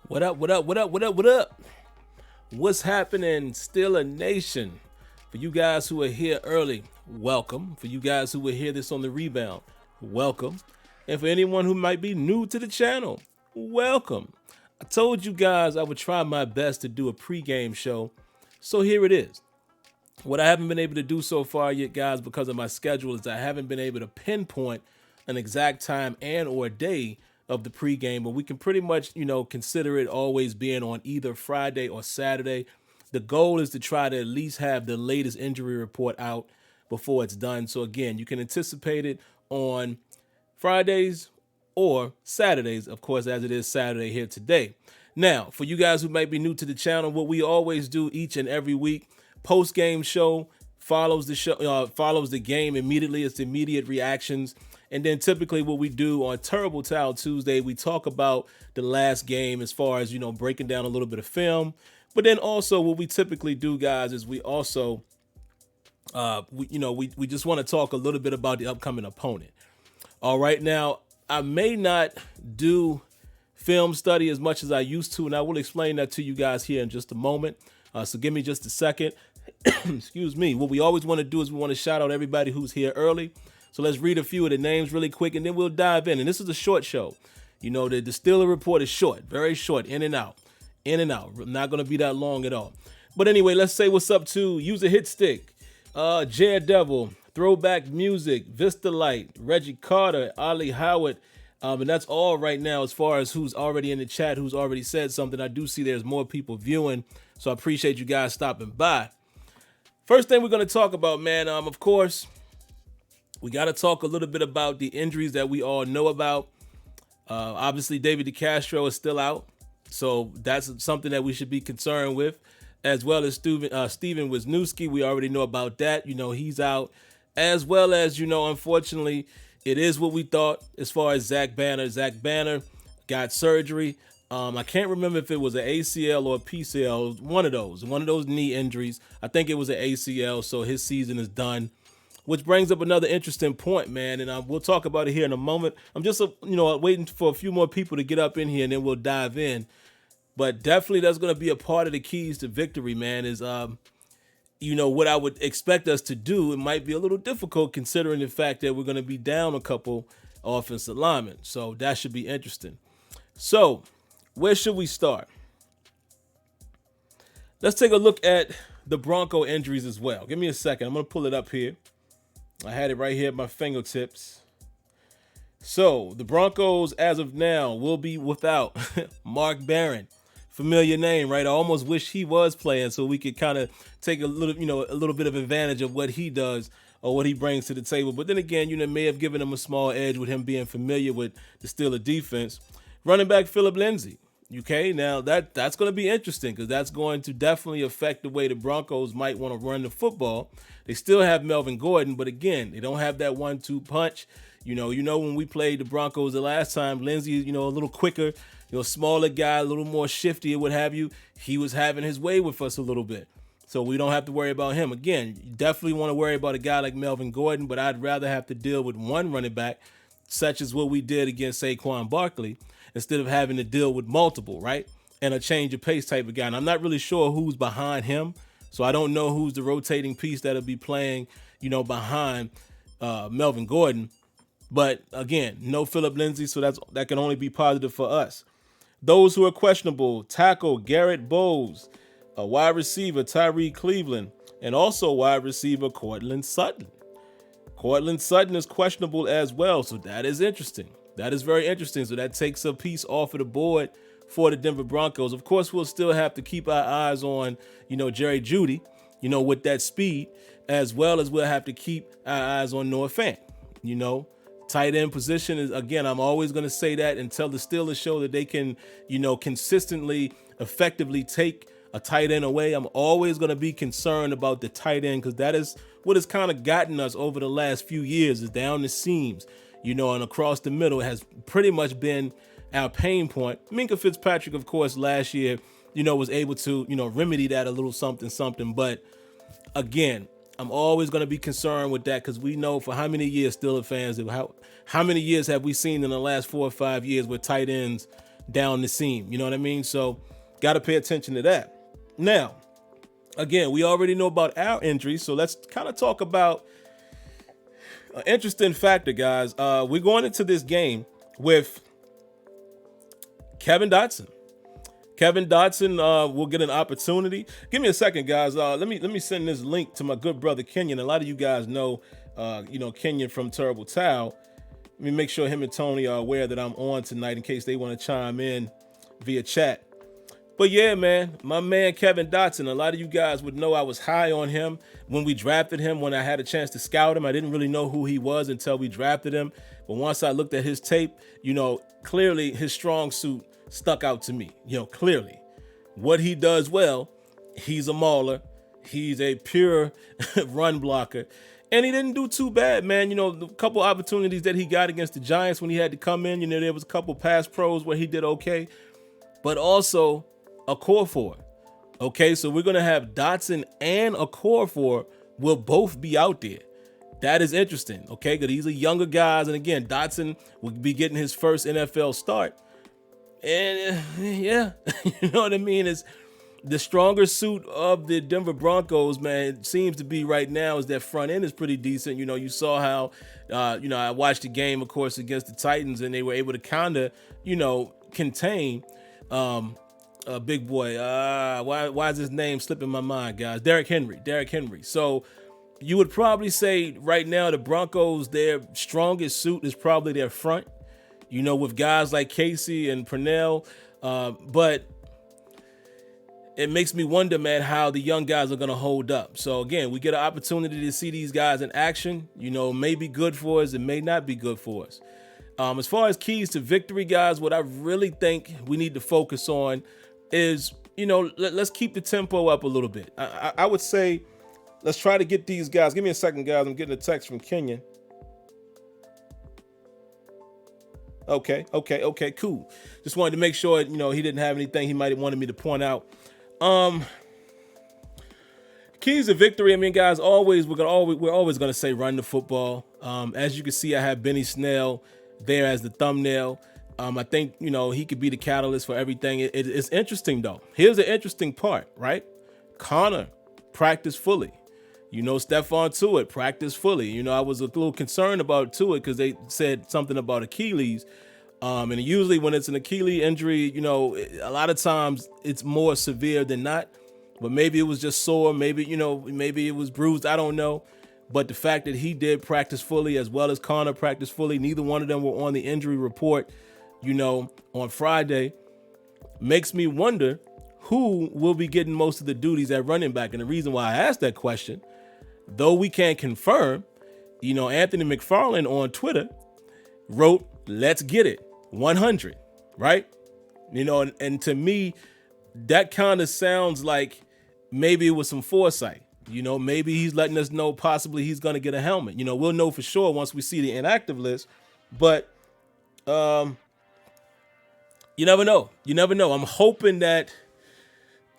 What up, what up, what up, what up, what up? What's happening, Steeler Nation? For you guys who are here early, welcome. For you guys who will hear this on the rebound, welcome. And for anyone who might be new to the channel, welcome. I told you guys I would try my best to do a pregame show, so here it is. What I haven't been able to do so far yet, guys, because of my schedule, is I haven't been able to pinpoint an exact time and or day of the pregame, but we can pretty much, consider it always being on either Friday or Saturday. The goal is to try to at least have the latest injury report out before it's done. So again, you can anticipate it on Fridays or Saturdays, of course, as it is Saturday here today. Now, for you guys who might be new to the channel, what we always do each and every week, post-game show follows the game immediately. It's immediate reactions. And then typically what we do on Terrible Towel Tuesday, we talk about the last game as far as, breaking down a little bit of film. But then also what we typically do, guys, is we also, we just want to talk a little bit about the upcoming opponent. All right. Now, I may not do film study as much as I used to, and I will explain that to you guys here in just a moment. So give me just a second. Excuse me. What we always want to do is we want to shout out everybody who's here early. So let's read a few of the names really quick, and then we'll dive in. And this is a short show. The Steeler report is short, very short, in and out. Not going to be that long at all. But anyway, let's say what's up to User Hit Stick, Jared Devil, Throwback Music, Vista Light, Reggie Carter, Ali Howard. And that's all right now as far as who's already in the chat, who's already said something. I do see there's more people viewing, so I appreciate you guys stopping by. First thing we're going to talk about, man, of course, we got to talk a little bit about the injuries that we all know about. Obviously, David DeCastro is still out, so that's something that we should be concerned with, as well as Steven Wisniewski. We already know about that. He's out, as well as, unfortunately, it is what we thought as far as Zach Banner. Zach Banner got surgery. I can't remember if it was an ACL or a PCL, one of those knee injuries. I think it was an ACL, so his season is done. Which brings up another interesting point, man, and we'll talk about it here in a moment. I'm just, waiting for a few more people to get up in here, and then we'll dive in. But definitely that's going to be a part of the keys to victory, man, is, what I would expect us to do. It might be a little difficult considering the fact that we're going to be down a couple offensive linemen. So that should be interesting. So where should we start? Let's take a look at the Bronco injuries as well. Give me a second. I'm going to pull it up here. I had it right here at my fingertips. So the Broncos, as of now, will be without Mark Barron. Familiar name, right? I almost wish he was playing so we could kind of take a little bit of advantage of what he does or what he brings to the table. But then again, may have given him a small edge with him being familiar with the Steeler defense. Running back Philip Lindsay. Okay, now that's going to be interesting because that's going to definitely affect the way the Broncos might want to run the football. They still have Melvin Gordon, but again, they don't have that 1-2 punch. When we played the Broncos the last time, Lindsay, a little quicker, smaller guy, a little more shifty or what have you. He was having his way with us a little bit. So we don't have to worry about him. Again, you definitely want to worry about a guy like Melvin Gordon, but I'd rather have to deal with one running back, such as what we did against Saquon Barkley, instead of having to deal with multiple, right? And a change of pace type of guy. And I'm not really sure who's behind him. So I don't know who's the rotating piece that'll be playing, behind Melvin Gordon. But again, no Philip Lindsay, so that can only be positive for us. Those who are questionable: tackle Garrett Bowles, a wide receiver Tyree Cleveland, and also wide receiver Cortland Sutton. Cortland Sutton is questionable as well, so that is interesting. That is very interesting. So that takes a piece off of the board for the Denver Broncos. Of course, we'll still have to keep our eyes on, Jerry Jeudy, with that speed, as well as we'll have to keep our eyes on Noah Fant. Tight end position is, again, I'm always going to say that until the Steelers show that they can, consistently, effectively take a tight end away. I'm always going to be concerned about the tight end because that is what has kind of gotten us over the last few years, is down the seams, and across the middle has pretty much been our pain point. Minkah Fitzpatrick, of course, last year, was able to, remedy that a little something. But again, I'm always going to be concerned with that because we know for how many years, Steelers fans, how many years have we seen in the last 4 or 5 years where tight ends down the seam. You know what I mean? So got to pay attention to that. Now, again, we already know about our injuries, so let's kind of talk about an interesting factor, guys. We're going into this game with Kevin Dotson. Kevin Dotson will get an opportunity. Give me a second, guys. Let me send this link to my good brother Kenyon. A lot of you guys know, Kenyon from Terrible Towel. Let me make sure him and Tony are aware that I'm on tonight in case they want to chime in via chat. But yeah, man, my man Kevin Dotson, a lot of you guys would know I was high on him when we drafted him, when I had a chance to scout him. I didn't really know who he was until we drafted him. But once I looked at his tape, clearly his strong suit stuck out to me. Clearly what he does well, he's a mauler. He's a pure run blocker. And he didn't do too bad, man. The couple opportunities that he got against the Giants when he had to come in, there was a couple pass pros where he did okay. But also Okorafor. Okay, so we're going to have Dotson and Okorafor will both be out there. That is interesting, okay, because these are younger guys. And again, Dotson will be getting his first NFL start. And yeah, you know what I mean? It's the stronger suit of the Denver Broncos, man. It seems to be right now is that front end is pretty decent. You saw how, I watched the game, of course, against the Titans, and they were able to kind of, contain big boy. Why is his name slipping my mind, guys? Derrick Henry. So you would probably say right now the Broncos, their strongest suit is probably their front, with guys like Casey and Purnell. But it makes me wonder, man, how the young guys are going to hold up. So again, we get an opportunity to see these guys in action. May be good for us. It may not be good for us. As far as keys to victory, guys, what I really think we need to focus on is, let's keep the tempo up a little bit. I would say let's try to get these guys. Give me a second, guys. I'm getting a text from Kenyon. Okay, cool. Just wanted to make sure, he didn't have anything he might have wanted me to point out. Keys to victory. I mean, guys, we're always going to say run the football. As you can see, I have Benny Snell there as the thumbnail. I think, he could be the catalyst for everything. It's interesting, though. Here's the interesting part, right? Connor practiced fully. Stephon Tuitt practiced fully. I was a little concerned about Tuitt because they said something about Achilles. And usually when it's an Achilles injury, a lot of times it's more severe than not. But maybe it was just sore. Maybe it was bruised. I don't know. But the fact that he did practice fully as well as Connor practiced fully, neither one of them were on the injury report, on Friday, makes me wonder who will be getting most of the duties at running back. And the reason why I asked that question, though we can't confirm, Anthony McFarland on Twitter wrote, "Let's get it, 100," right? And to me, that kind of sounds like maybe it was some foresight. Maybe he's letting us know possibly he's going to get a helmet. We'll know for sure once we see the inactive list. But you never know. I'm hoping my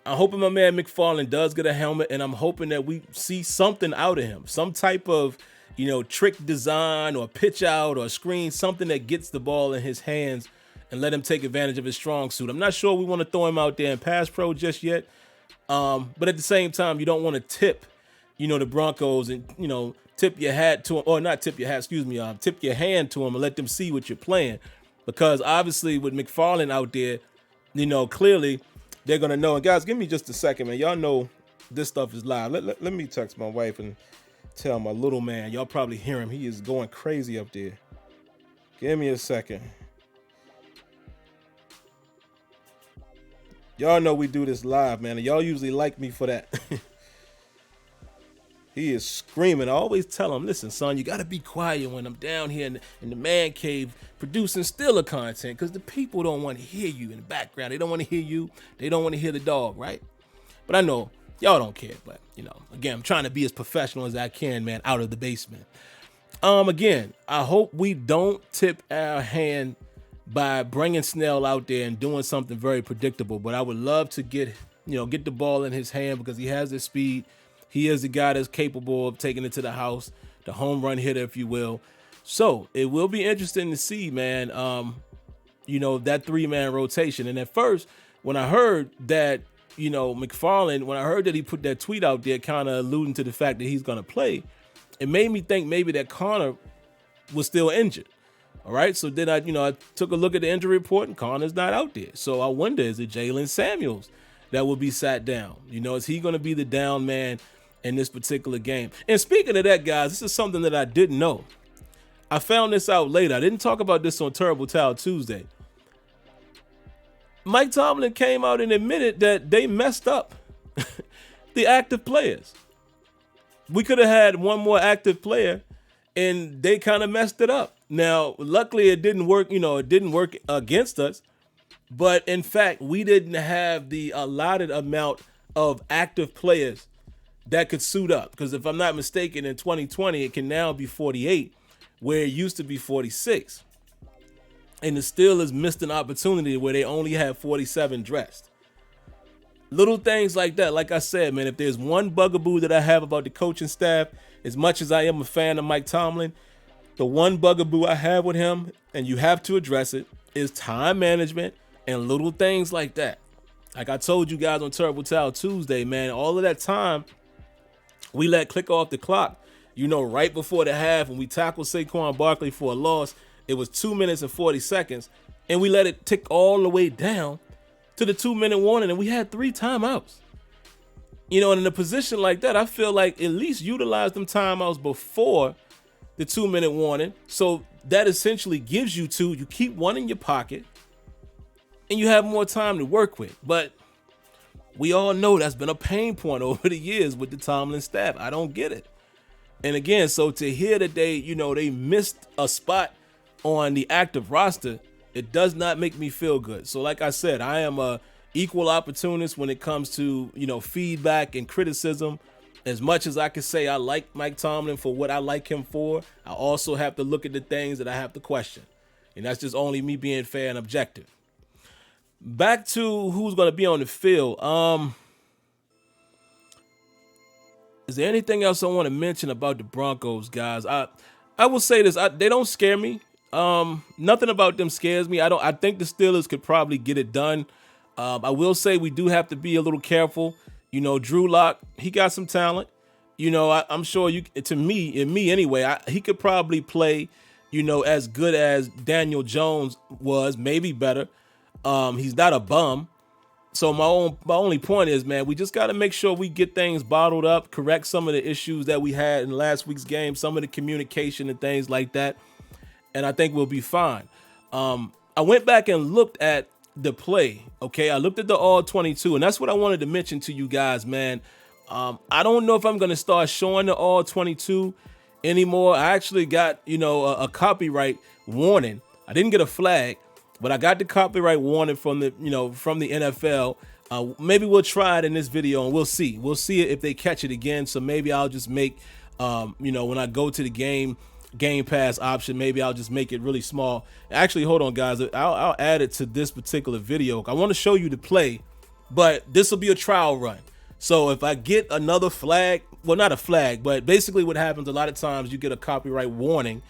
man McFarland does get a helmet, and I'm hoping that we see something out of him, some type of, trick design or pitch out or screen, something that gets the ball in his hands and let him take advantage of his strong suit. I'm not sure we want to throw him out there in pass pro just yet. But at the same time, you don't want to tip, the Broncos and, tip your hat to him, or not tip your hat, tip your hand to him and let them see what you're playing. Because obviously with McFarland out there, clearly they're going to know. And guys, give me just a second, man. Y'all know this stuff is live. Let me text my wife and tell my little man. Y'all probably hear him. He is going crazy up there. Give me a second. Y'all know we do this live, man. And y'all usually like me for that. He is screaming. I always tell him, listen, son, you got to be quiet when I'm down here in the man cave producing Stiller content, because the people don't want to hear you in the background. They don't want to hear you. They don't want to hear the dog, right? But I know y'all don't care. But, again, I'm trying to be as professional as I can, man, out of the basement. Again, I hope we don't tip our hand by bringing Snell out there and doing something very predictable. But I would love to get the ball in his hand because he has the speed. He is the guy that's capable of taking it to the house, the home run hitter, if you will. So it will be interesting to see, man. that 3-man rotation. And at first, when I heard that, McFarland, when I heard that he put that tweet out there kind of alluding to the fact that he's going to play, it made me think maybe that Connor was still injured. All right. So then I took a look at the injury report and Connor's not out there. So I wonder, is it Jalen Samuels that will be sat down? Is he going to be the down man in this particular game? And speaking of that, guys, this is something that I didn't know. I found this out later. I didn't talk about this on Terrible Towel Tuesday. Mike Tomlin came out and admitted that they messed up the active players. We could have had one more active player and they kind of messed it up. Now, luckily it didn't work, it didn't work against us. But in fact, we didn't have the allotted amount of active players that could suit up. Because if I'm not mistaken, in 2020, it can now be 48, where it used to be 46. And the Steelers missed an opportunity where they only had 47 dressed. Little things like that. Like I said, man, if there's one bugaboo that I have about the coaching staff, as much as I am a fan of Mike Tomlin, the one bugaboo I have with him, and you have to address it, is time management and little things like that. Like I told you guys on Terrible Towel Tuesday, man, all of that time we let click off the clock, right before the half when we tackled Saquon Barkley for a loss. It was 2 minutes and 40 seconds, and we let it tick all the way down to the 2-minute warning, and we had 3 timeouts. And in a position like that, I feel like at least utilize them timeouts before the 2-minute warning. So that essentially gives you 2. You keep 1 in your pocket, and you have more time to work with. But we all know that's been a pain point over the years with the Tomlin staff. I don't get it. And again, so to hear that they missed a spot on the active roster, it does not make me feel good. So like I said, I am a equal opportunist when it comes to, feedback and criticism. As much as I can say I like Mike Tomlin for what I like him for, I also have to look at the things that I have to question. And that's just only me being fair and objective. Back to who's going to be on the field. Is there anything else I want to mention about the Broncos, guys? I will say this. They don't scare me. Nothing about them scares me. I think the Steelers could probably get it done. I will say we do have to be a little careful. Drew Lock, he got some talent. I'm sure he could probably play, as good as Daniel Jones was, maybe better. He's not a bum. So my only point is, man, we just got to make sure we get things bottled up, correct some of the issues that we had in last week's game, some of the communication and things like that. And I think we'll be fine. I went back and looked at the play. Okay. I looked at the all 22, and that's what I wanted to mention to you guys, man. I don't know if I'm going to start showing the all 22 anymore. I actually got, a copyright warning. I didn't get a flag, but I got the copyright warning from the NFL. Maybe we'll try it in this video and we'll see. We'll see if they catch it again. So maybe I'll just make, when I go to the Game Pass option, maybe I'll just make it really small. Actually, hold on, guys. I'll add it to this particular video. I want to show you the play, but this will be a trial run. So if I get another flag, well, not a flag, but basically what happens a lot of times, you get a copyright warning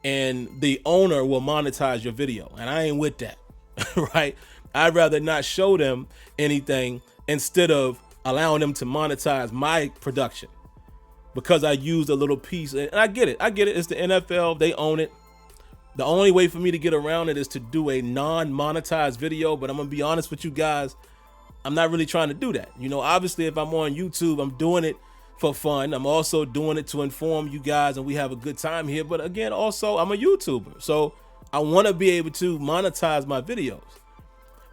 and the owner will monetize your video. And I ain't with that, right? I'd rather not show them anything instead of allowing them to monetize my production, because I used a little piece. And I get it. It's the NFL. They own it. The only way for me to get around it is to do a non-monetized video. But I'm going to be honest with you guys. I'm not really trying to do that. Obviously, if I'm on YouTube, I'm doing it for fun. I'm also doing it to inform you guys and we have a good time here. But again, also, I'm a YouTuber. So I want to be able to monetize my videos.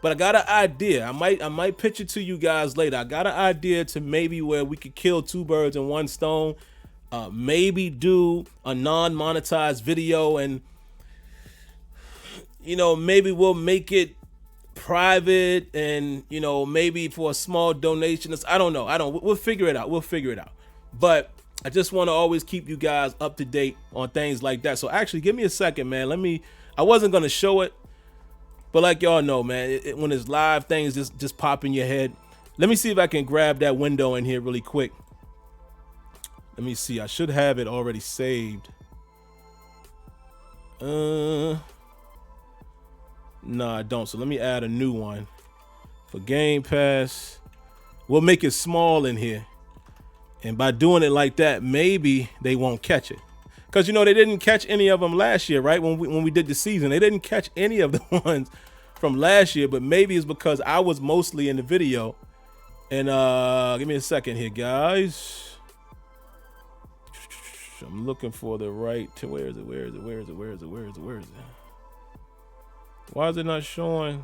But I got an idea. I might pitch it to you guys later. I got an idea to maybe where we could kill 2 birds in 1 stone. Maybe do a non-monetized video, and maybe we'll make it private, and maybe for a small donation. I don't know. We'll figure it out. But I just want to always keep you guys up to date on things like that. So actually, give me a second, man. I wasn't gonna show it. But like y'all know, man, when it's live, things just pop in your head. Let me see if I can grab that window in here really quick. Let me see. I should have it already saved. No, I don't. So let me add a new one for Game Pass. We'll make it small in here. And by doing it like that, maybe they won't catch it. Because, you know, they didn't catch any of them last year, right? When we did the season, they didn't catch any of the ones from last year. But maybe it's because I was mostly in the video. And give me a second here, guys. I'm looking for the right. Where is it? Why is it not showing?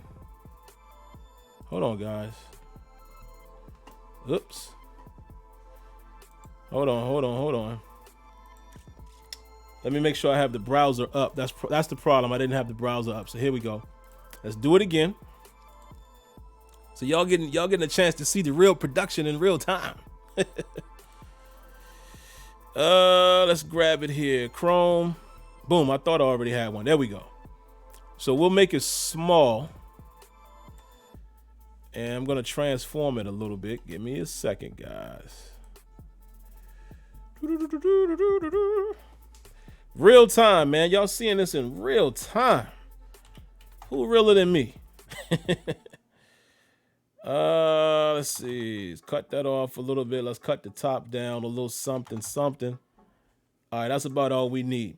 Hold on, guys. Oops. Hold on. Let me make sure I have the browser up. That's the problem. I didn't have the browser up. So here we go. Let's do it again. So y'all getting a chance to see the real production in real time. Let's grab it here. Chrome. Boom. I thought I already had one. There we go. So we'll make it small. And I'm going to transform it a little bit. Give me a second, guys. Real time, man. Y'all seeing this in real time. Who realer than me? Let's see. Let's cut that off a little bit. Let's cut the top down a little something. All right, that's about all we need.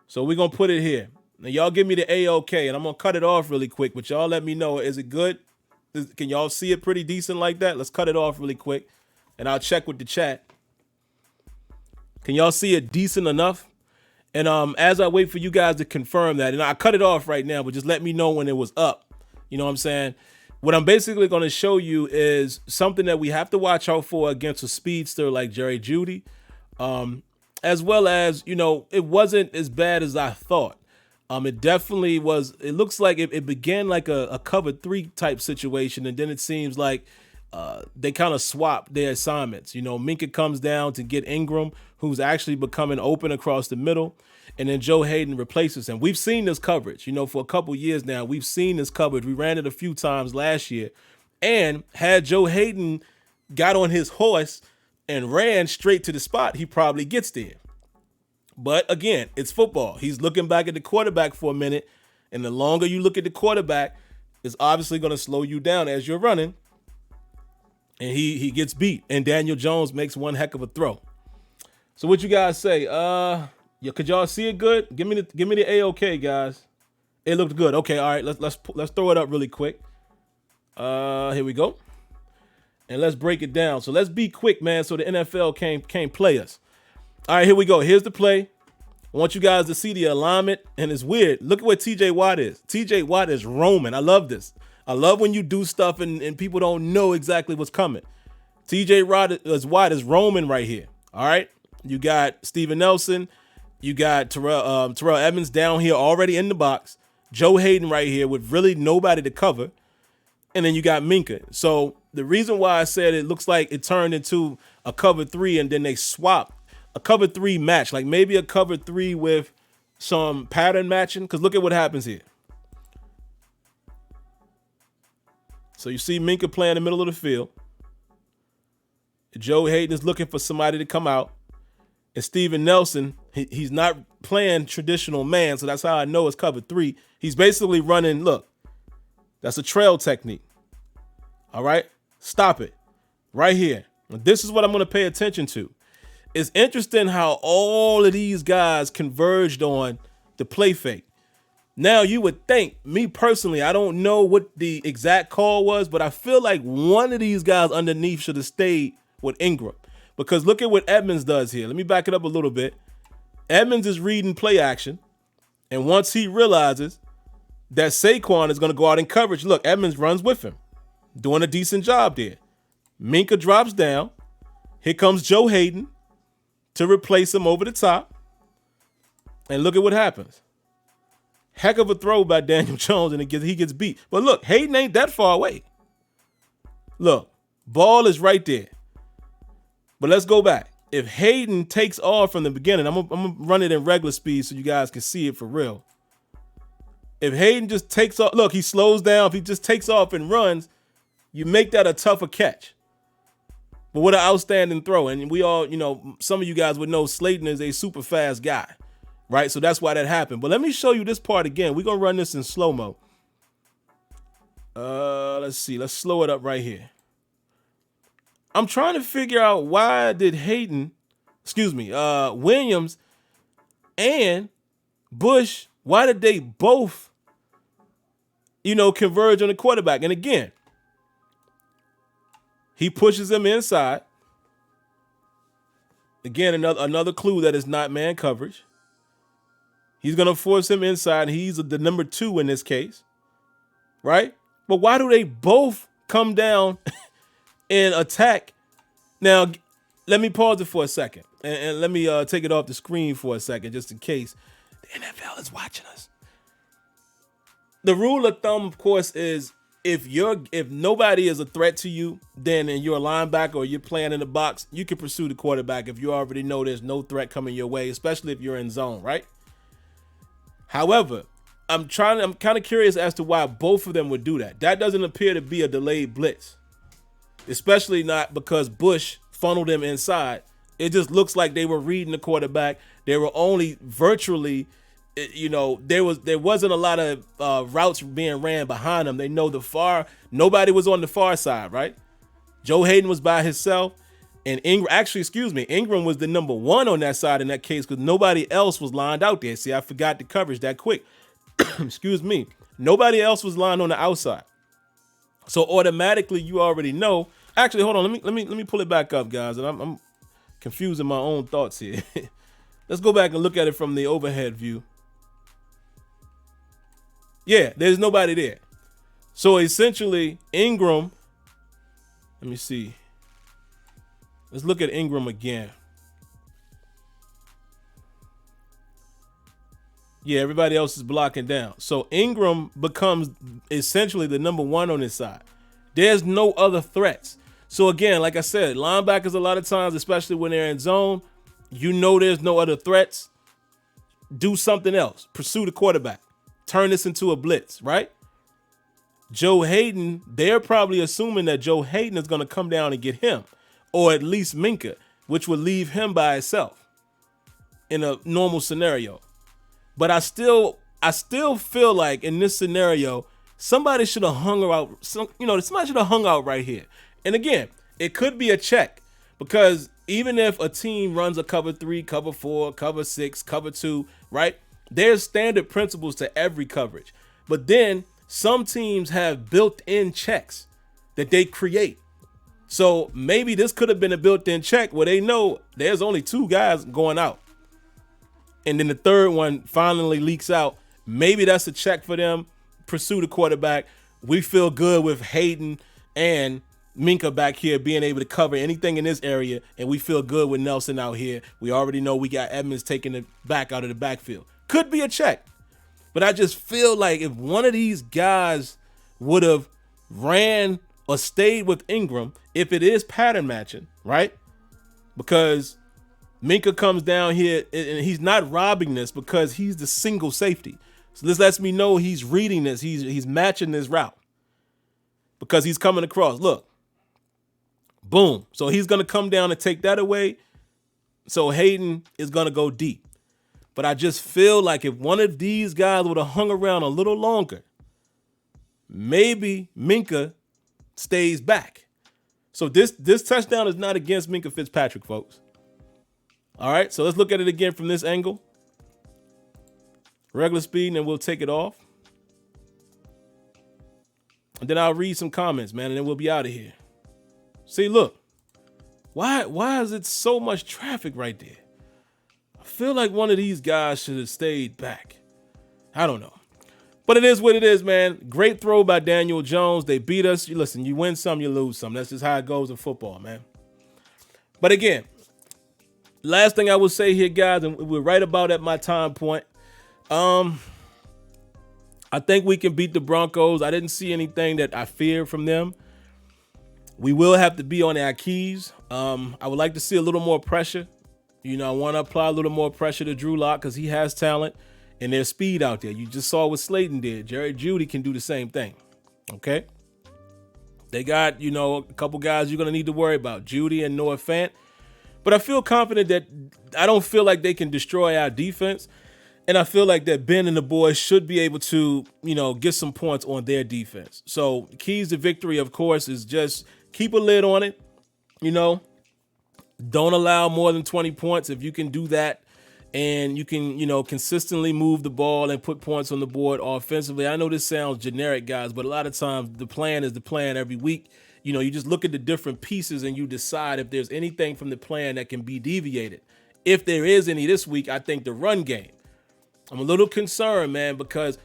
So we're going to put it here. Now, y'all give me the A-OK, and I'm going to cut it off really quick, but y'all let me know. Is it good? Can y'all see it pretty decent like that? Let's cut it off really quick, and I'll check with the chat. Can y'all see it decent enough? And as I wait for you guys to confirm that, and I cut it off right now, but just let me know when it was up. You know what I'm saying? What I'm basically going to show you is something that we have to watch out for against a speedster like Jerry Jeudy, as well as, you know, it wasn't as bad as I thought. It definitely was. It looks like it began like a cover 3 type situation, and then it seems like they kind of swapped their assignments. You know, Minkah comes down to get Ingram, who's actually becoming open across the middle, and then Joe Hayden replaces him. We've seen this coverage, you know, for a couple years now. We've seen this coverage. We ran it a few times last year, and had Joe Hayden got on his horse and ran straight to the spot, he probably gets there. But again, it's football. He's looking back at the quarterback for a minute, and the longer you look at the quarterback, it's obviously going to slow you down as you're running. And he gets beat, and Daniel Jones makes one heck of a throw. So what you guys say? Could y'all see it good? Give me the A-OK, guys. It looked good. Okay, all right. Let's throw it up really quick. Here we go. And let's break it down. So let's be quick, man, so the NFL can't play us. All right, here we go. Here's the play. I want you guys to see the alignment, and it's weird. Look at what TJ Watt is. TJ Watt is roaming. I love this. I love when you do stuff and people don't know exactly what's coming. TJ Watt is roaming right here. All right. You got Steven Nelson. You got Terrell Evans down here already in the box. Joe Hayden right here with really nobody to cover. And then you got Minkah. So the reason why I said it looks like it turned into a cover 3 and then they swapped a cover 3 match, like maybe a cover 3 with some pattern matching. Because look at what happens here. So you see Minkah play in the middle of the field. Joe Hayden is looking for somebody to come out. And Steven Nelson, he's not playing traditional man, so that's how I know it's cover 3. He's basically running, look, that's a trail technique. All right? Stop it. Right here. This is what I'm going to pay attention to. It's interesting how all of these guys converged on the play fake. Now, you would think, me personally, I don't know what the exact call was, but I feel like one of these guys underneath should have stayed with Ingram. Because look at what Edmonds does here. Let me back it up a little bit. Edmonds is reading play action, and once he realizes that Saquon is going to go out in coverage, look, Edmonds runs with him, doing a decent job there. Minkah drops down. Here comes Joe Hayden to replace him over the top. And look at what happens. Heck of a throw by Daniel Jones, and he gets beat. But look, Hayden ain't that far away. Look, ball is right there. But let's go back. If Hayden takes off from the beginning, I'm gonna run it in regular speed so you guys can see it for real. If Hayden just takes off, look, he slows down. If he just takes off and runs, you make that a tougher catch. But what an outstanding throw. And we all, you know, some of you guys would know Slayton is a super fast guy, right? So that's why that happened. But let me show you this part again. We're going to run this in slow-mo. Let's see. Let's slow it up right here. I'm trying to figure out why did Williams and Bush, why did they both, converge on the quarterback? And again, he pushes him inside. Again, another clue that is not man coverage. He's going to force him inside. He's the number 2 in this case, right? But why do they both come down and attack? Now, let me pause it for a second. And let me take it off the screen for a second, just in case the NFL is watching us. The rule of thumb, of course, is if nobody is a threat to you, then and you're a linebacker or you're playing in the box, you can pursue the quarterback if you already know there's no threat coming your way, especially if you're in zone, right? However, I'm kind of curious as to why both of them would do that. That doesn't appear to be a delayed blitz, especially not because Bush funneled him inside. It just looks like they were reading the quarterback. They were only virtually, there wasn't a lot of routes being ran behind them. They know nobody was on the far side, right? Joe Hayden was by himself, and Ingram was the number 1 on that side in that case because nobody else was lined out there. See, I forgot the coverage that quick. Excuse me. Nobody else was lined on the outside. So automatically you already know. Actually, hold on. Let me pull it back up, guys. And I'm confusing my own thoughts here. Let's go back and look at it from the overhead view. Yeah, there's nobody there. So essentially, Ingram, let me see. Let's look at Ingram again. Yeah, everybody else is blocking down. So Ingram becomes essentially the number 1 on his side. There's no other threats. So again, like I said, linebackers a lot of times, especially when they're in zone, there's no other threats. Do something else. Pursue the quarterback. Turn this into a blitz, right? Joe Hayden, they're probably assuming that Joe Hayden is going to come down and get him, or at least Minka, which would leave him by himself in a normal scenario. But I still feel like in this scenario, somebody should have hung out. Somebody should have hung out right here. And again, it could be a check because even if a team runs a cover 3, cover 4, cover 6, cover 2, right? There's standard principles to every coverage. But then some teams have built-in checks that they create. So maybe this could have been a built-in check where they know there's only 2 guys going out. And then the third one finally leaks out. Maybe that's a check for them. Pursue the quarterback. We feel good with Hayden and Minka back here being able to cover anything in this area, and we feel good with Nelson out here. We already know we got Edmonds taking it back out of the backfield. Could be a check. But I just feel like if one of these guys would have ran or stayed with Ingram, if it is pattern matching, right? Because Minka comes down here and he's not robbing this because he's the single safety. So this lets me know he's reading this. He's matching this route because he's coming across. Look. Boom. So he's going to come down and take that away. So Hayden is going to go deep. But I just feel like if one of these guys would have hung around a little longer, maybe Minka stays back. So this touchdown is not against Minka Fitzpatrick, folks. All right, so let's look at it again from this angle. Regular speed, and then we'll take it off. And then I'll read some comments, man, and then we'll be out of here. See, look. Why is it so much traffic right there? I feel like one of these guys should have stayed back. I don't know. But it is what it is, man. Great throw by Daniel Jones. They beat us. Listen, you win some, you lose some. That's just how it goes in football, man. But again, last thing I will say here, guys, and we're right about at my time point. I think we can beat the Broncos. I didn't see anything that I feared from them. We will have to be on our keys. I would like to see a little more pressure. I want to apply a little more pressure to Drew Lock because he has talent and there's speed out there. You just saw what Slayton did. Jerry Jeudy can do the same thing. Okay? They got, a couple guys you're going to need to worry about, Jeudy and Noah Fant. But I feel confident that I don't feel like they can destroy our defense. And I feel like that Ben and the boys should be able to, get some points on their defense. So keys to victory, of course, is just keep a lid on it. Don't allow more than 20 points. If you can do that and you can, consistently move the ball and put points on the board offensively. I know this sounds generic, guys, but a lot of times the plan is the plan every week. You just look at the different pieces and you decide if there's anything from the plan that can be deviated. If there is any this week, I think the run game. I'm a little concerned, man, because,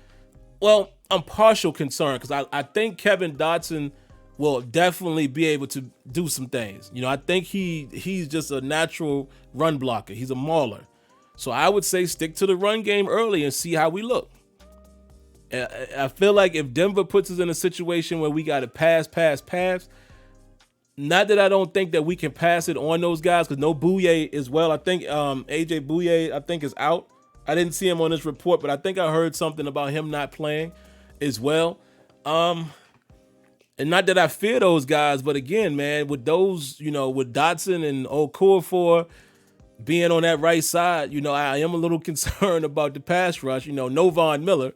I'm partial concerned because I think Kevin Dotson will definitely be able to do some things. I think he's just a natural run blocker. He's a mauler. So I would say stick to the run game early and see how we look. I feel like if Denver puts us in a situation where we got to pass, not that I don't think that we can pass it on those guys, because no Bouye as well. I think AJ Bouye, I think, is out. I didn't see him on this report, but I think I heard something about him not playing as well. And not that I fear those guys, but again, man, with those, with Dotson and Okorafor being on that right side, I am a little concerned about the pass rush. No Von Miller,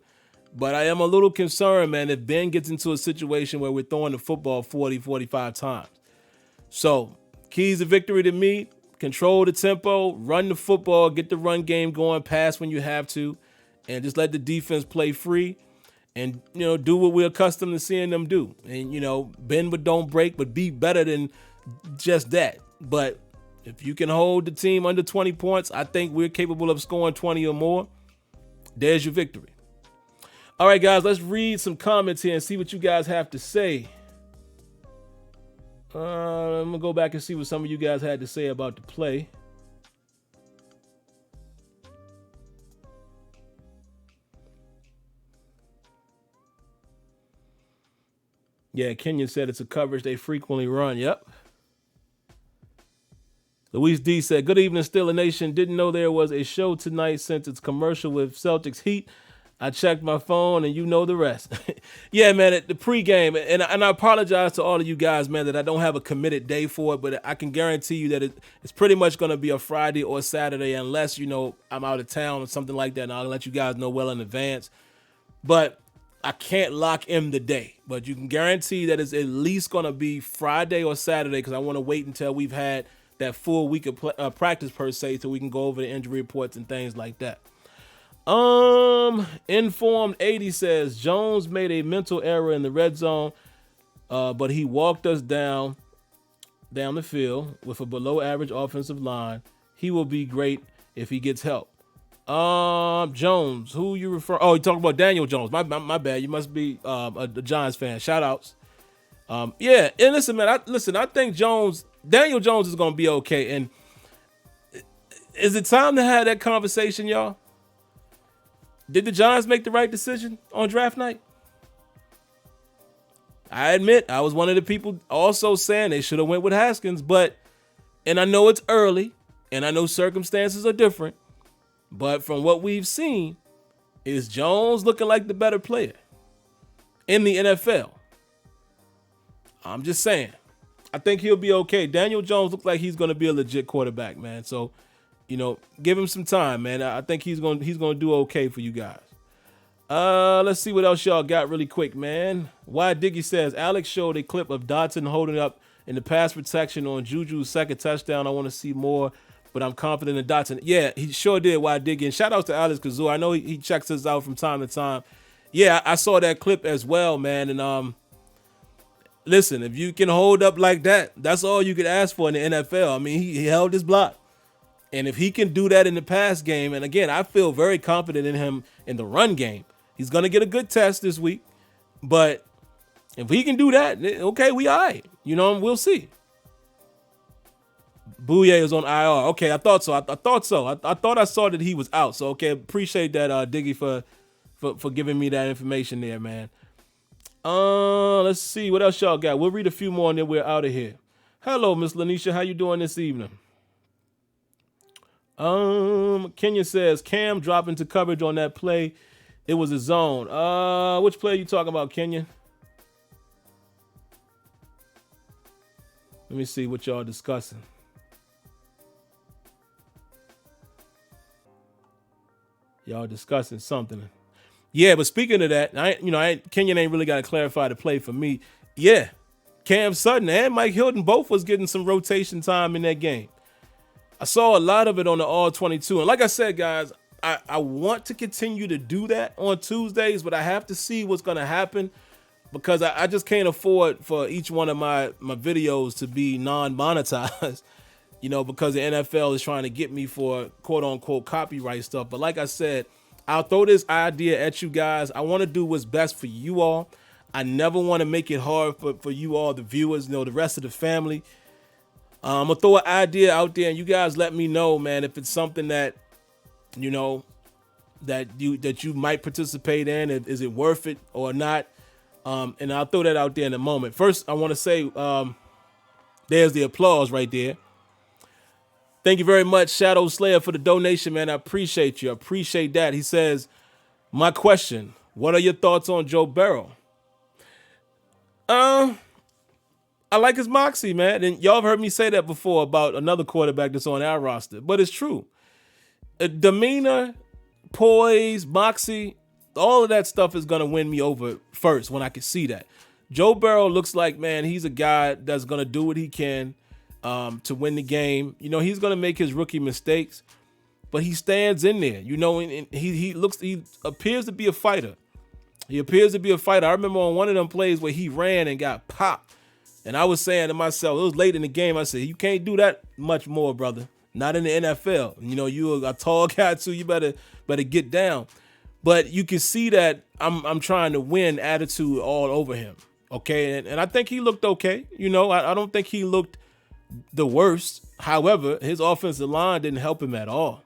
but I am a little concerned, man, if Ben gets into a situation where we're throwing the football 40, 45 times. So keys to victory to me: control the tempo, run the football, get the run game going, pass when you have to, and just let the defense play free and, do what we're accustomed to seeing them do. And, bend but don't break, but be better than just that. But if you can hold the team under 20 points, I think we're capable of scoring 20 or more. There's your victory. All right, guys, let's read some comments here and see what you guys have to say. I'm going to go back and see what some of you guys had to say about the play. Yeah, Kenyon said it's a coverage they frequently run. Yep. Luis D said, good evening, Steeler Nation. Didn't know there was a show tonight since it's commercial with Celtics Heat. I checked my phone and you know the rest. Yeah, man, the pregame. And I apologize to all of you guys, man, that I don't have a committed day for it, but I can guarantee you that it's pretty much going to be a Friday or Saturday unless, I'm out of town or something like that. And I'll let you guys know well in advance. But I can't lock in the day. But you can guarantee that it's at least going to be Friday or Saturday because I want to wait until we've had that full week of practice per se so we can go over the injury reports and things like that. Informed 80 says Jones made a mental error in the red zone, but he walked us down the field with a below average offensive line. He will be great if he gets help. Jones, who you refer? Oh, you talking about Daniel Jones? My bad. You must be a Giants fan. Shout outs. Yeah, and listen, man. I think Daniel Jones is gonna be okay. And is it time to have that conversation, y'all? Did the Giants make the right decision on draft night? I admit I was one of the people also saying they should have went with Haskins, and I know it's early, and I know circumstances are different, but from what we've seen, is Jones looking like the better player in the NFL? I'm just saying. I think he'll be okay. Daniel Jones looks like he's going to be a legit quarterback, man. So, give him some time, man. I think he's going to do okay for you guys. Let's see what else y'all got really quick, man. Why Diggy says Alex showed a clip of Dotson holding up in the pass protection on Juju's second touchdown. I want to see more, but I'm confident in Dotson. Yeah, he sure did. Why Diggy? And shout out to Alex Kazoo. I know he checks us out from time to time. Yeah, I saw that clip as well, man. And listen, if you can hold up like that, that's all you could ask for in the NFL. I mean, he held his block. And if he can do that in the pass game, and again, I feel very confident in him in the run game. He's going to get a good test this week. But if he can do that, okay, we all right. We'll see. Bouye is on IR. Okay, I thought so. I thought I saw that he was out. So, okay, appreciate that, Diggy, for giving me that information there, man. Let's see. What else y'all got? We'll read a few more and then we're out of here. Hello, Miss Lanisha. How you doing this evening? Kenya says Cam dropped into coverage on that play. It was a zone. Which play are you talking about, Kenya? Let me see what y'all discussing. Y'all discussing something. Yeah, but speaking of that, Kenyon ain't really got to clarify the play for me. Yeah, Cam Sutton and Mike Hilton both was getting some rotation time in that game. I saw a lot of it on the All-22. And like I said, guys, I want to continue to do that on Tuesdays, but I have to see what's going to happen because I just can't afford for each one of my videos to be non-monetized, because the NFL is trying to get me for quote-unquote copyright stuff. But like I said, I'll throw this idea at you guys. I want to do what's best for you all. I never want to make it hard for you all, the viewers, the rest of the family. I'm going to throw an idea out there, and you guys let me know, man, if it's something that, that you might participate in. Is it worth it or not? And I'll throw that out there in a moment. First, I want to say there's the applause right there. Thank you very much, Shadow Slayer, for the donation, man. I appreciate you. I appreciate that. He says, my question, what are your thoughts on Joe Burrow? I like his moxie, man. And y'all have heard me say that before about another quarterback that's on our roster. But it's true. Demeanor, poise, moxie, all of that stuff is going to win me over first when I can see that. Joe Burrow looks like, man, he's a guy that's going to do what he can to win the game. He's going to make his rookie mistakes, but he stands in there, and he appears to be a fighter. He appears to be a fighter. I remember on one of them plays where he ran and got popped. And I was saying to myself, it was late in the game, I said, you can't do that much more, brother. Not in the NFL. You're a tall guy too. You better get down. But you can see that I'm trying to win attitude all over him. Okay. And I think he looked okay. I don't think he looked the worst. However, his offensive line didn't help him at all.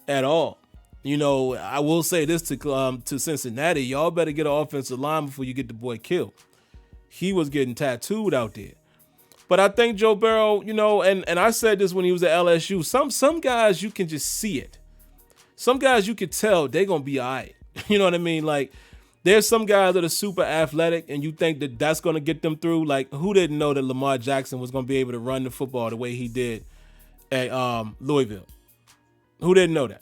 At all. I will say this to Cincinnati. Y'all better get an offensive line before you get the boy killed. He was getting tattooed out there. But I think Joe Burrow, and I said this when he was at LSU, some guys you can just see it. Some guys you can tell they're going to be all right. You know what I mean? Like, there's some guys that are super athletic and you think that that's going to get them through. Like, who didn't know that Lamar Jackson was going to be able to run the football the way he did at Louisville? Who didn't know that?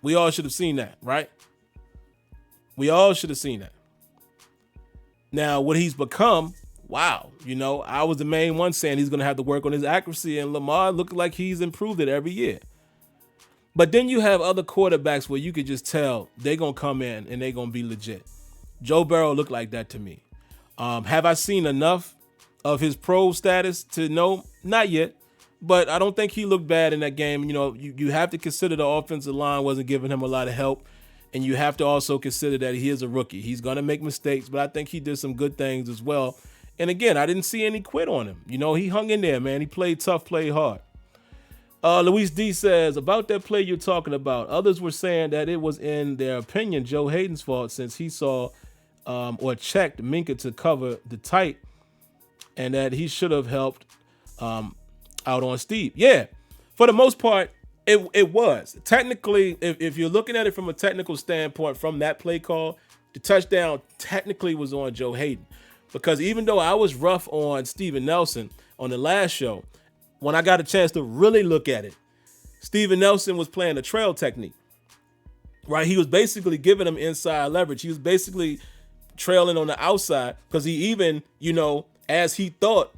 We all should have seen that, right? We all should have seen that. Now, what he's become, wow. I was the main one saying he's going to have to work on his accuracy, and Lamar looked like he's improved it every year. But then you have other quarterbacks where you could just tell they're going to come in and they're going to be legit. Joe Burrow looked like that to me. Have I seen enough of his pro status to know? Not yet. But I don't think he looked bad in that game. You have to consider the offensive line wasn't giving him a lot of help. And you have to also consider that he is a rookie. He's going to make mistakes, but I think he did some good things as well. And again, I didn't see any quit on him. He hung in there, man. He played tough, played hard. Luis D says, about that play you're talking about, others were saying that it was, in their opinion, Joe Hayden's fault since he saw or checked Minkah to cover the tight and that he should have helped out on Steve. Yeah, for the most part, it was. Technically, if you're looking at it from a technical standpoint from that play call, the touchdown technically was on Joe Hayden. Because even though I was rough on Steven Nelson on the last show, when I got a chance to really look at it, Steven Nelson was playing a trail technique, right? He was basically giving him inside leverage. He was basically trailing on the outside because he even, as he thought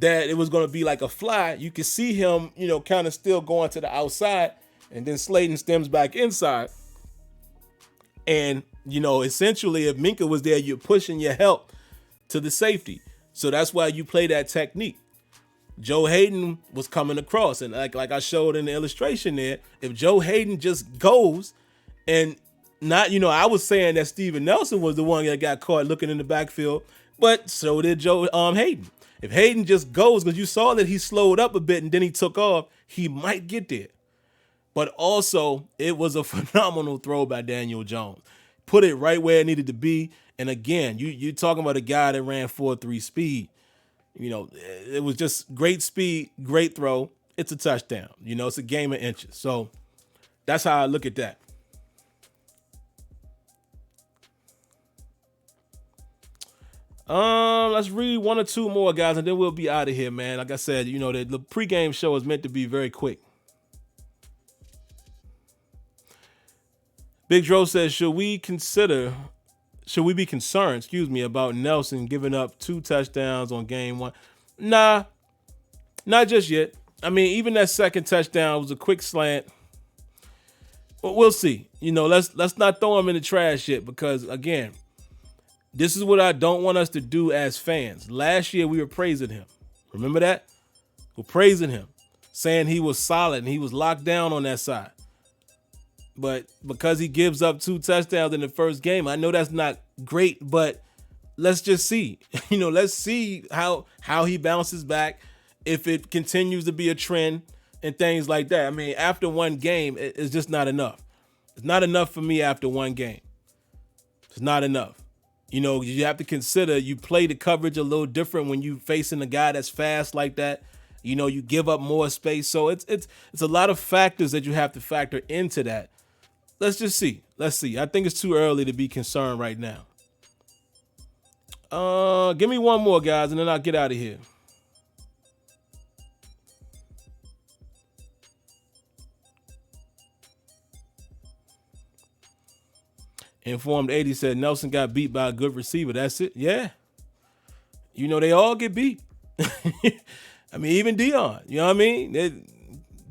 that it was going to be like a fly, you could see him, kind of still going to the outside, and then Slayton stems back inside. And, essentially, if Minkah was there, you're pushing your help to the safety. So that's why you play that technique. Joe Hayden was coming across, and like I showed in the illustration there, if Joe Hayden just goes and not, I was saying that Steven Nelson was the one that got caught looking in the backfield, but so did Joe Hayden. If Hayden just goes, because you saw that he slowed up a bit and then he took off, he might get there. But also, it was a phenomenal throw by Daniel Jones. Put it right where it needed to be. And again, you're talking about a guy that ran 4.3 speed. It was just great speed, great throw. It's a touchdown. It's a game of inches. So that's how I look at that. Let's read one or two more, guys, and then we'll be out of here, man. Like I said, the pregame show is meant to be very quick. Big Dro says, should we be concerned, about Nelson giving up 2 touchdowns on game 1? Nah, not just yet. I mean, even that second touchdown was a quick slant. But we'll see. Let's not throw him in the trash yet, because again, this is what I don't want us to do as fans. Last year we were praising him. Remember that? We're praising him, saying he was solid and he was locked down on that side. But because he gives up 2 touchdowns in the first game, I know that's not great, but let's just see. Let's see how he bounces back, if it continues to be a trend and things like that. I mean, after one game, it's just not enough. It's not enough for me after one game. It's not enough. You have to consider you play the coverage a little different when you facing a guy that's fast like that. You give up more space. So it's a lot of factors that you have to factor into that. Let's just see. Let's see. I think it's too early to be concerned right now. Give me one more, guys, and then I'll get out of here. Informed 80 said Nelson got beat by a good receiver. That's it. Yeah. They all get beat. I mean, even Dion. You know what I mean?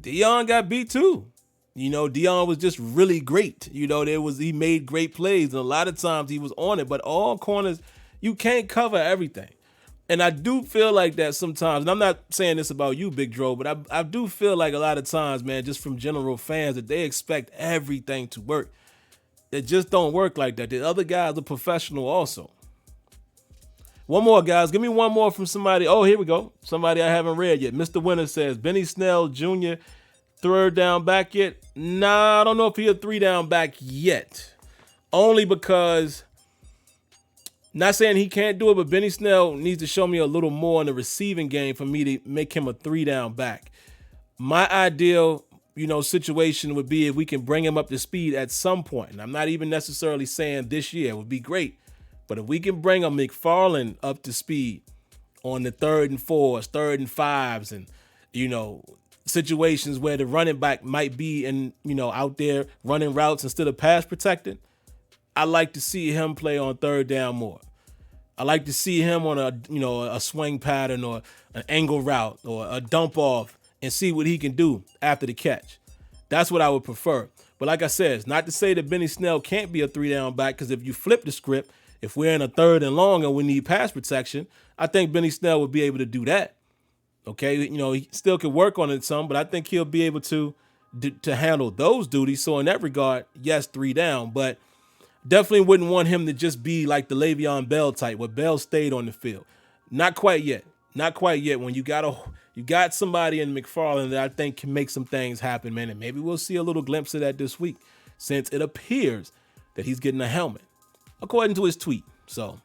Dion got beat too. Dion was just really great. He made great plays, and a lot of times he was on it. But all corners, you can't cover everything. And I do feel like that sometimes. And I'm not saying this about you, Big Dro, but I do feel like a lot of times, man, just from general fans, that they expect everything to work. It just don't work like that. The other guys are professional also. One more, guys. Give me one more from somebody. Oh, here we go. Somebody I haven't read yet. Mr. Winter says, Benny Snell Jr., 3rd down back yet? Nah, I don't know if he's a 3-down back yet. Only because, not saying he can't do it, but Benny Snell needs to show me a little more in the receiving game for me to make him a 3-down back. My ideal situation would be if we can bring him up to speed at some point. And I'm not even necessarily saying this year. It would be great. But if we can bring a McFarland up to speed on the 3rd and 4s, 3rd and 5s, and, situations where the running back might be out there running routes instead of pass protecting, I like to see him play on 3rd down more. I like to see him on a swing pattern or an angle route or a dump off, and see what he can do after the catch. That's what I would prefer. But like I said, it's not to say that Benny Snell can't be a 3-down back, because if you flip the script, if we're in a 3rd and long and we need pass protection, I think Benny Snell would be able to do that. Okay, he still could work on it some, but I think he'll be able to handle those duties. So in that regard, yes, 3 down, but definitely wouldn't want him to just be like the Le'Veon Bell type, where Bell stayed on the field. Not quite yet. Not quite yet. When you got somebody in McFarland that I think can make some things happen, man, and maybe we'll see a little glimpse of that this week, since it appears that he's getting a helmet, according to his tweet. So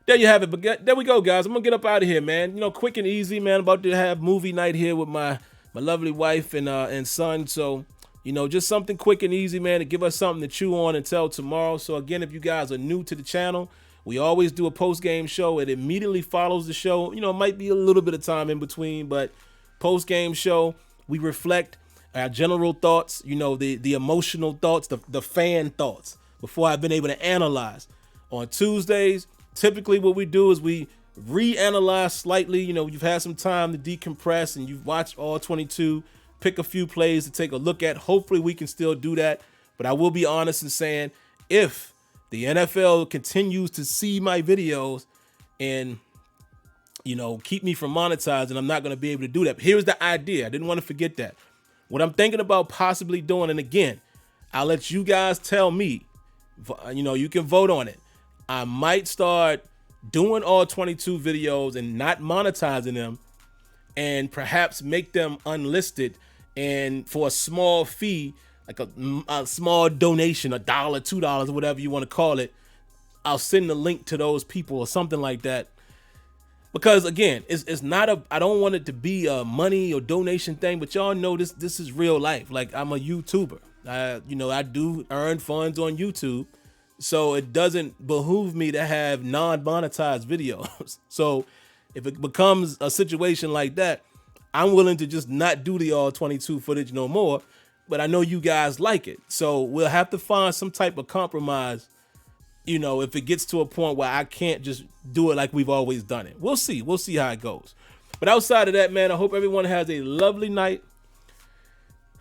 there you have it. But there we go, guys. I'm gonna get up out of here, man. Quick and easy, man. About to have movie night here with my lovely wife and son. So just something quick and easy, man, to give us something to chew on until tomorrow. So again, if you guys are new to the channel, we always do a post-game show. It immediately follows the show. It might be a little bit of time in between, but post-game show, we reflect our general thoughts, the emotional thoughts, the fan thoughts, before I've been able to analyze. On Tuesdays, typically what we do is we reanalyze slightly. You've had some time to decompress and you've watched all 22, pick a few plays to take a look at. Hopefully we can still do that. But I will be honest in saying, if the NFL continues to see my videos and, keep me from monetizing, I'm not going to be able to do that. But here's the idea. I didn't want to forget that. What I'm thinking about possibly doing, and again, I'll let you guys tell me, you can vote on it. I might start doing all 22 videos and not monetizing them, and perhaps make them unlisted, and for a small fee, like a small donation, $1, $2, or whatever you want to call it, I'll send the link to those people or something like that. Because again, it's not I don't want it to be a money or donation thing, but y'all know this is real life. Like, I'm a YouTuber. I do earn funds on YouTube. So it doesn't behoove me to have non-monetized videos. So if it becomes a situation like that, I'm willing to just not do the all 22 footage no more. but I know you guys like it. So we'll have to find some type of compromise, if it gets to a point where I can't just do it like we've always done it. We'll see. We'll see how it goes. But outside of that, man, I hope everyone has a lovely night.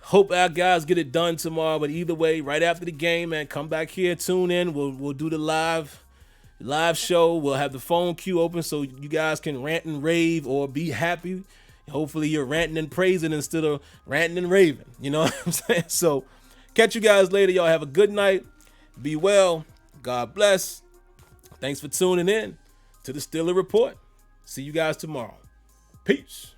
Hope our guys get it done tomorrow. But either way, right after the game, man, come back here, tune in. We'll do the live show. We'll have the phone queue open so you guys can rant and rave or be happy. Hopefully you're ranting and praising instead of ranting and raving. You know what I'm saying? So catch you guys later. Y'all have a good night. Be well. God bless. Thanks for tuning in to the Steeler Report. See you guys tomorrow. Peace.